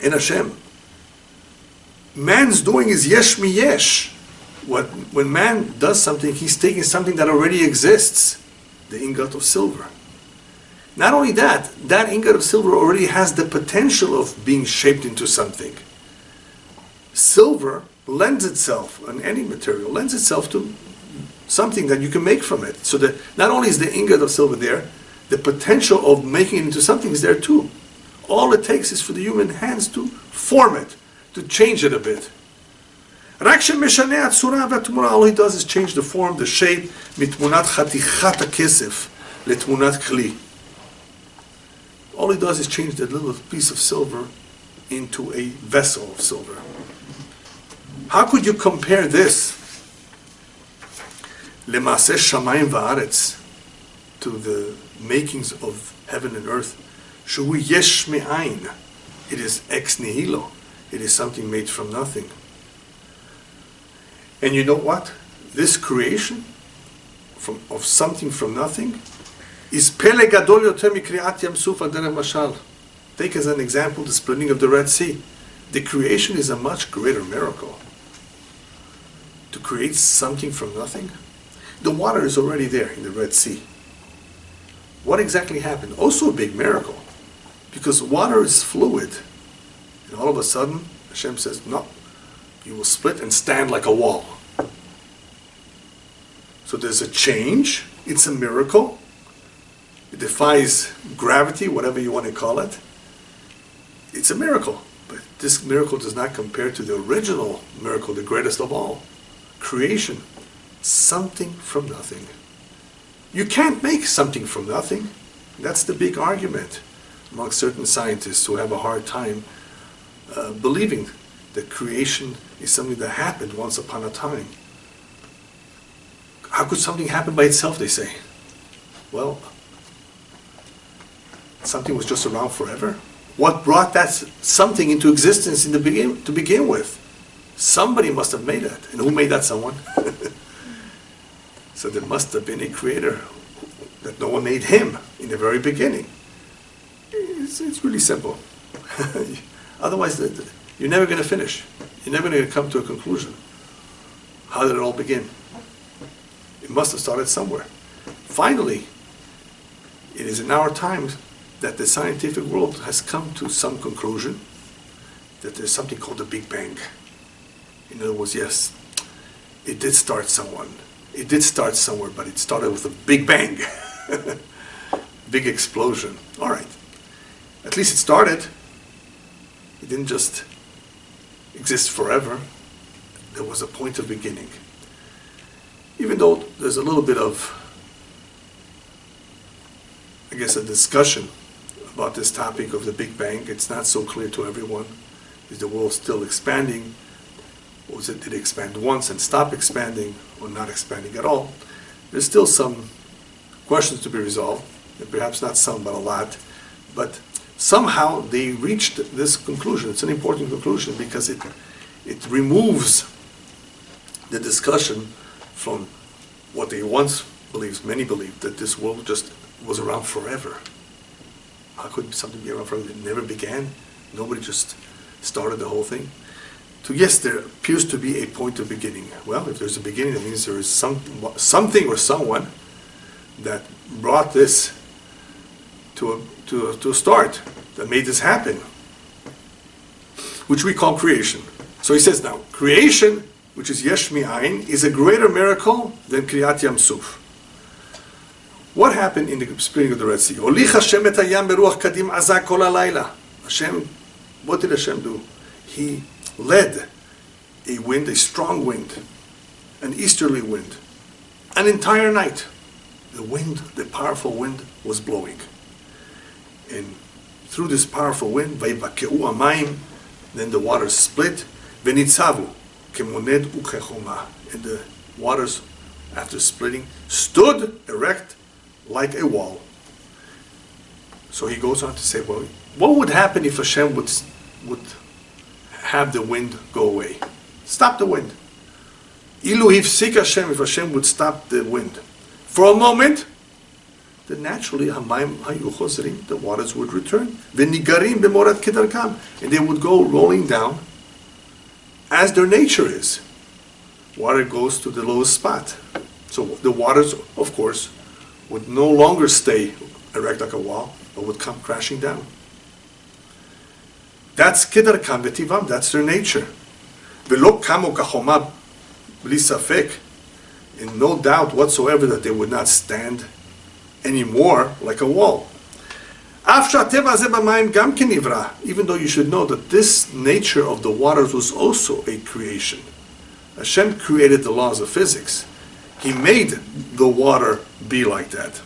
and Hashem. Man's doing is yesh mi yesh. When man does something, he's taking something that already exists, the ingot of silver. Not only that, that ingot of silver already has the potential of being shaped into something. Silver lends itself, on any material, lends itself to something that you can make from it. So that not only is the ingot of silver there, the potential of making it into something is there too. All it takes is for the human hands to form it, to change it a bit. All he does is change the form, the shape, mitmunat chatichat hakesef letmunat kli. All he does is change that little piece of silver into a vessel of silver. How could you compare this lemaseh shamayim va'aretz to the makings of heaven and earth? Shu yesh me'ayin. It is ex nihilo. It is something made from nothing. And you know what? This creation of something from nothing is pele gadol yoter mikriat yam suf aderech mashal. Take as an example the splitting of the Red Sea. The creation is a much greater miracle. To create something from nothing. The water is already there in the Red Sea. What exactly happened? Also a big miracle. Because water is fluid. And all of a sudden, Hashem says, no, you will split and stand like a wall. So there's a change. It's a miracle. It defies gravity, whatever you want to call it. It's a miracle. But this miracle does not compare to the original miracle, the greatest of all. Creation. Something from nothing. You can't make something from nothing. That's the big argument among certain scientists who have a hard time believing that creation is something that happened once upon a time. How could something happen by itself, they say? Well, something was just around forever. What brought that something into existence to begin with? Somebody must have made it. And who made that someone? So there must have been a creator that no one made him in the very beginning. It's really simple. Otherwise, you're never going to finish. You're never going to come to a conclusion. How did it all begin? It must have started somewhere. Finally, it is in our times that the scientific world has come to some conclusion that there's something called the Big Bang. In other words, yes, it did start somewhere. It did start somewhere, but it started with a big bang. Big explosion. All right. At least it started. It didn't just exist forever. There was a point of beginning. Even though there's a little bit of, I guess, a discussion about this topic of the Big Bang, it's not so clear to everyone. Is the world still expanding? Or did it expand once and stop expanding, or not expanding at all? There's still some questions to be resolved, and perhaps not some, but a lot. But somehow they reached this conclusion. It's an important conclusion because it removes the discussion from what they once believed, many believed, that this world just was around forever. How could something be around forever? It never began. Nobody just started the whole thing. So yes, there appears to be a point of beginning. Well, if there's a beginning, that means there is something or someone that brought this to a start, that made this happen, which we call creation. So he says now, creation, which is yesh mi'ayin, is a greater miracle than kriyat yam suf. What happened in the splitting of the Red Sea? Olich Hashem et hayam beruach kadim azak kol halayla. Hashem, what did Hashem do? He led a wind, a strong wind, an easterly wind, an entire night. The wind, the powerful wind, was blowing. And through this powerful wind, vayvakeu amayim, Then the waters split. Venitzavu kemoned ukechoma. And the waters, after splitting, stood erect like a wall. So he goes on to say, well, what would happen if Hashem would have the wind go away? Stop the wind. Ilu hifsik Hashem, if Hashem would stop the wind for a moment, then naturally hamayim hayu chosrim, the waters would return. V'nigarim b'morat kedarkam, and they would go rolling down as their nature is. Water goes to the lowest spot. So the waters, of course, would no longer stay erect like a wall, but would come crashing down. That's kedarkam v'tivam, that's their nature. V'lo kamo kachoma bli safek, and no doubt whatsoever that they would not stand anymore like a wall. Even though you should know that this nature of the waters was also a creation. Hashem created the laws of physics. He made the water be like that.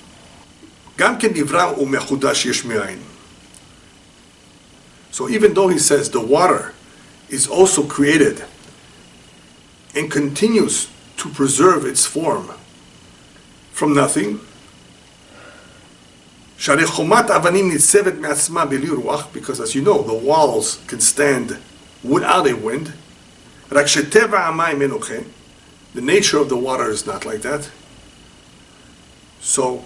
So even though he says the water is also created and continues to preserve its form from nothing, because as you know, the walls can stand without a wind. The nature of the water is not like that. So,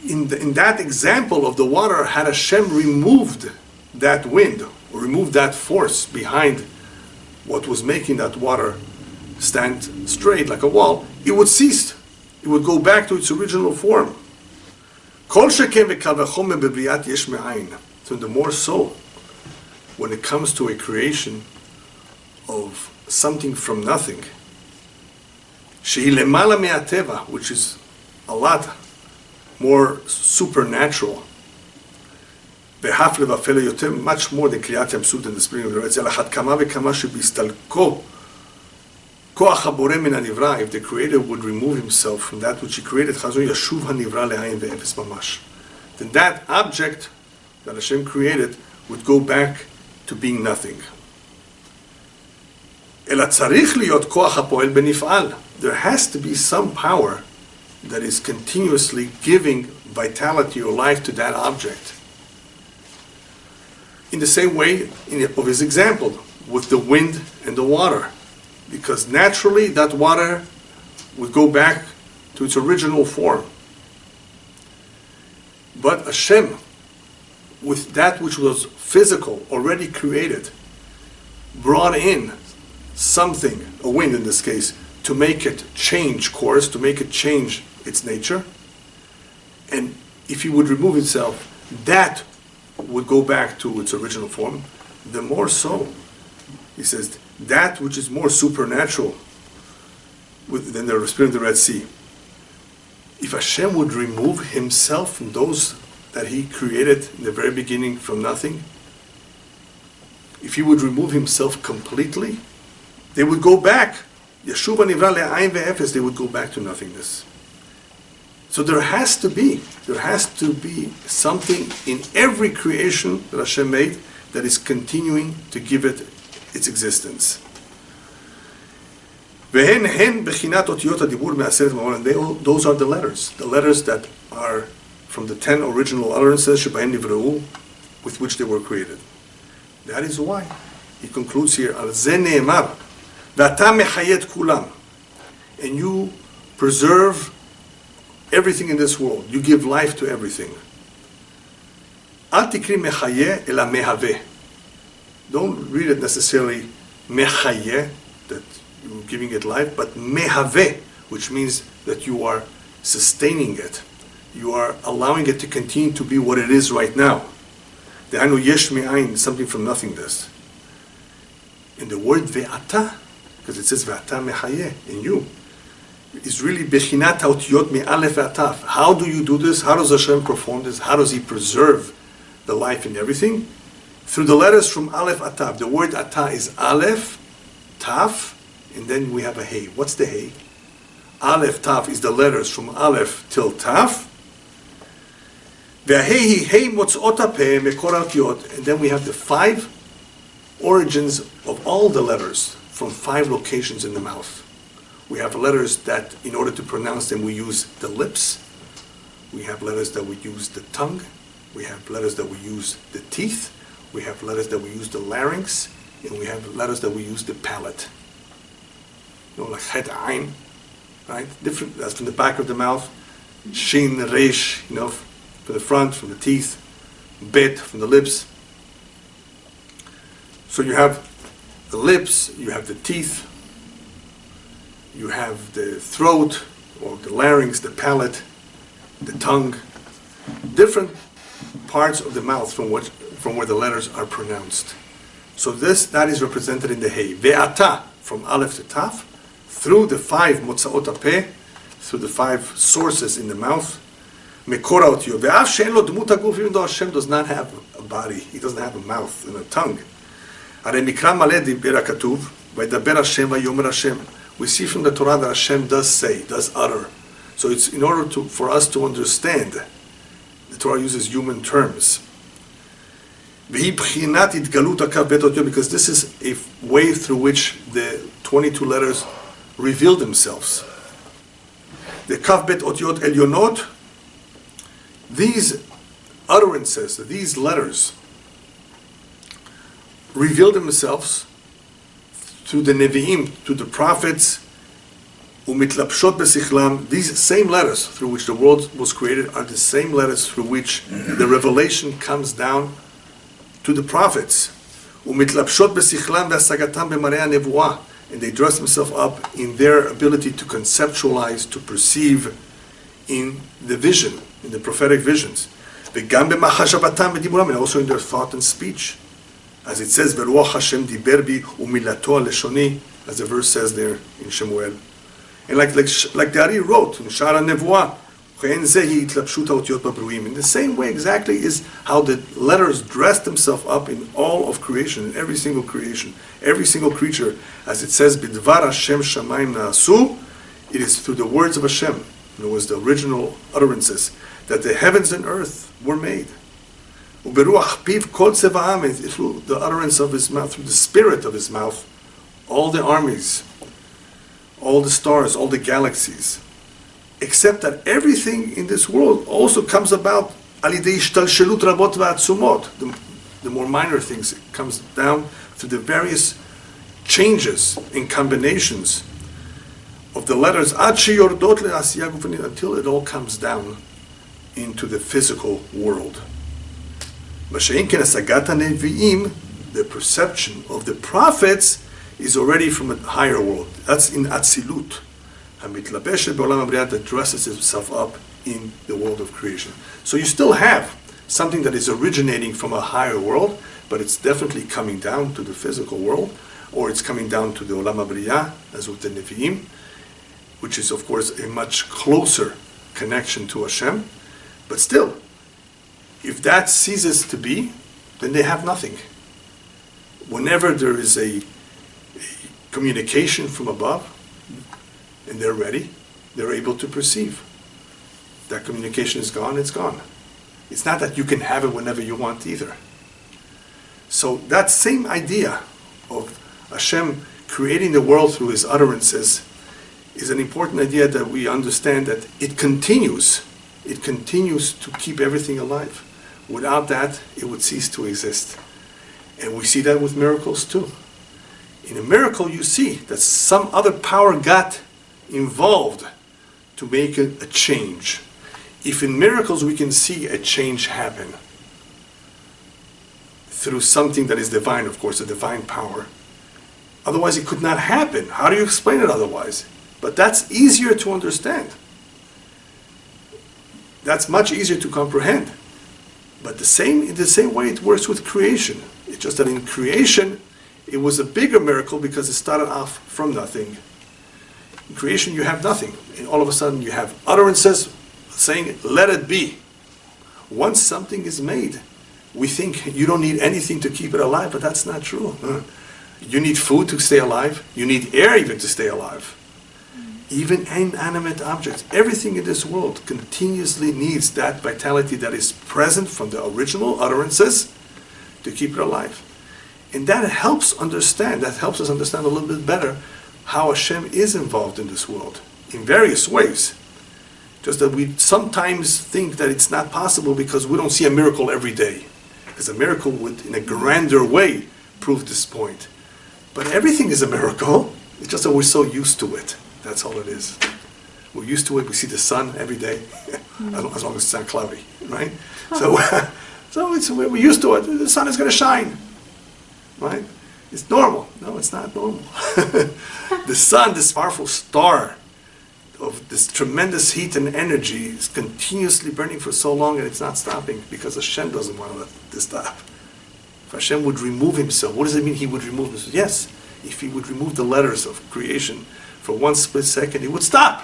in that example of the water, had Hashem removed that wind, or removed that force behind what was making that water stand straight like a wall, it would cease. It would go back to its original form. So the more so, when it comes to a creation of something from nothing, which is a lot more supernatural, much more than Kriyat Yam Suf in the spring of the Red. If the Creator would remove himself from that which he created, then that object that Hashem created would go back to being nothing. There has to be some power that is continuously giving vitality or life to that object. In the same way of his example, with the wind and the water. Because naturally that water would go back to its original form. But Hashem, with that which was physical, already created, brought in something, a wind in this case, to make it change course, to make it change its nature. And if he would remove itself, that would go back to its original form. The more so, he says, that which is more supernatural than the spirit of the Red Sea. If Hashem would remove himself from those that he created in the very beginning from nothing, if he would remove himself completely, they would go back. Yeshuva nivra le'ayin ve'efes, they would go back to nothingness. So there has to be something in every creation that Hashem made that is continuing to give it its existence. And those are the letters that are from the 10 original utterances with which they were created. That is why he concludes here, and you preserve everything in this world. You give life to everything. Don't read it necessarily mechayeh, that you're giving it life, but mehaveh, which means that you are sustaining it. You are allowing it to continue to be what it is right now. De'anu yesh me'ayin, something from nothingness. And the word ve'ata, because it says ve'ata mechayeh, in you, is really bechinat haotiyot me'alef ve'ataf. How do you do this? How does Hashem perform this? How does he preserve the life in everything? Through the letters from Aleph Atav. The word Atah is Aleph, Taf, and then we have a Hey. What's the Hey? Aleph, Taf is the letters from Aleph till Taf. And then we have the 5 origins of all the letters from 5 locations in the mouth. We have letters that, in order to pronounce them, we use the lips. We have letters that we use the tongue. We have letters that we use the teeth. We have letters that we use the larynx. And we have letters that we use the palate. Like het, ein, right? Different, that's from the back of the mouth. Shin, resh, from the front, from the teeth. Bet, from the lips. So you have the lips, you have the teeth, you have the throat, or the larynx, the palate, the tongue. Different parts of the mouth from where the letters are pronounced. So that is represented in the Hey. Ve'ata, from Aleph to Taf, through the 5 motzaot hapeh, through the 5 sources in the mouth. Mekora otiyot. Ve'af she'en lo dmut haguf, even though Hashem does not have a body, He doesn't have a mouth and a tongue. Are mikra maleh diber hakatuv, vaydaber Hashem vayomer Hashem. We see from the Torah that Hashem does say, does utter. So it's in order for us to understand, the Torah uses human terms. Because this is a way through which the 22 letters reveal themselves. The Kaf Bet Otiot Elyonot, these utterances, these letters, reveal themselves through the Nevi'im, to the prophets. Umitlapshot besichlam, these same letters through which the world was created are the same letters through which the revelation comes down to the prophets. Umitlapshot besichlam ve'asagatam b'marei hanevuah, and they dress themselves up in their ability to conceptualize, to perceive in the vision, in the prophetic visions. V'gam b'machashabatam v'diburam, and also in their thought and speech. As it says, Ve'ruach Hashem diber bi umilato leshoni, as the verse says there in Shemuel. And like the Ari wrote in Sha'ar Nevuah, in the same way exactly is how the letters dress themselves up in all of creation, in every single creation, every single creature. As it says, Bidvar Hashem Shamayim Na'asu, it is through the words of Hashem, and it was the original utterances, that the heavens and earth were made. Uberuach piv kol tzeva'am, through the utterance of his mouth, through the spirit of his mouth, all the armies, all the stars, all the galaxies, except that everything in this world also comes about alidei ishtalshelut rabot va'atzumot. The more minor things, it comes down through the various changes and combinations of the letters ad sheyordot le'asiyah gufanit, until it all comes down into the physical world. The perception of the prophets is already from a higher world. That's in Atzilut. That dresses itself up in the world of creation. So you still have something that is originating from a higher world, but it's definitely coming down to the physical world, or it's coming down to the Olam HaBriyah, as with the Nevi'im, which is of course a much closer connection to Hashem. But still, if that ceases to be, then they have nothing. Whenever there is a communication from above, and they're ready, they're able to perceive. That communication is gone, it's gone. It's not that you can have it whenever you want either. So that same idea of Hashem creating the world through His utterances is an important idea, that we understand that it continues to keep everything alive. Without that, it would cease to exist. And we see that with miracles too. In a miracle, you see that some other power got involved to make a change. If in miracles we can see a change happen through something that is divine, of course, a divine power, otherwise it could not happen. How do you explain it otherwise? But that's easier to understand. That's much easier to comprehend. But in the same way it works with creation. It's just that in creation, it was a bigger miracle because it started off from nothing. In creation, you have nothing. And all of a sudden, you have utterances saying, let it be. Once something is made, we think you don't need anything to keep it alive, but that's not true. You need food to stay alive. You need air even to stay alive. even inanimate objects, everything in this world continuously needs that vitality that is present from the original utterances to keep it alive. And that helps us understand a little bit better how Hashem is involved in this world in various ways. Just that we sometimes think that it's not possible because we don't see a miracle every day. Because a miracle would, in a grander way, prove this point. But everything is a miracle. It's just that we're so used to it. That's all it is. We're used to it. We see the sun every day, as long as it's not cloudy, right? So we're used to it. The sun is going to shine, right? It's normal. No, it's not normal. The sun, this powerful star of this tremendous heat and energy, is continuously burning for so long and it's not stopping because Hashem doesn't want to let this stop. If Hashem would remove himself, what does it mean he would remove himself? Yes, if he would remove the letters of creation for one split second, it would stop.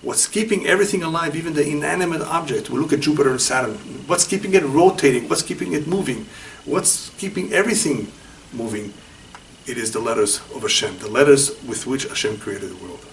What's keeping everything alive, even the inanimate object? We look at Jupiter and Saturn. What's keeping it rotating? What's keeping it moving? What's keeping everything moving? It is the letters of Hashem, the letters with which Hashem created the world.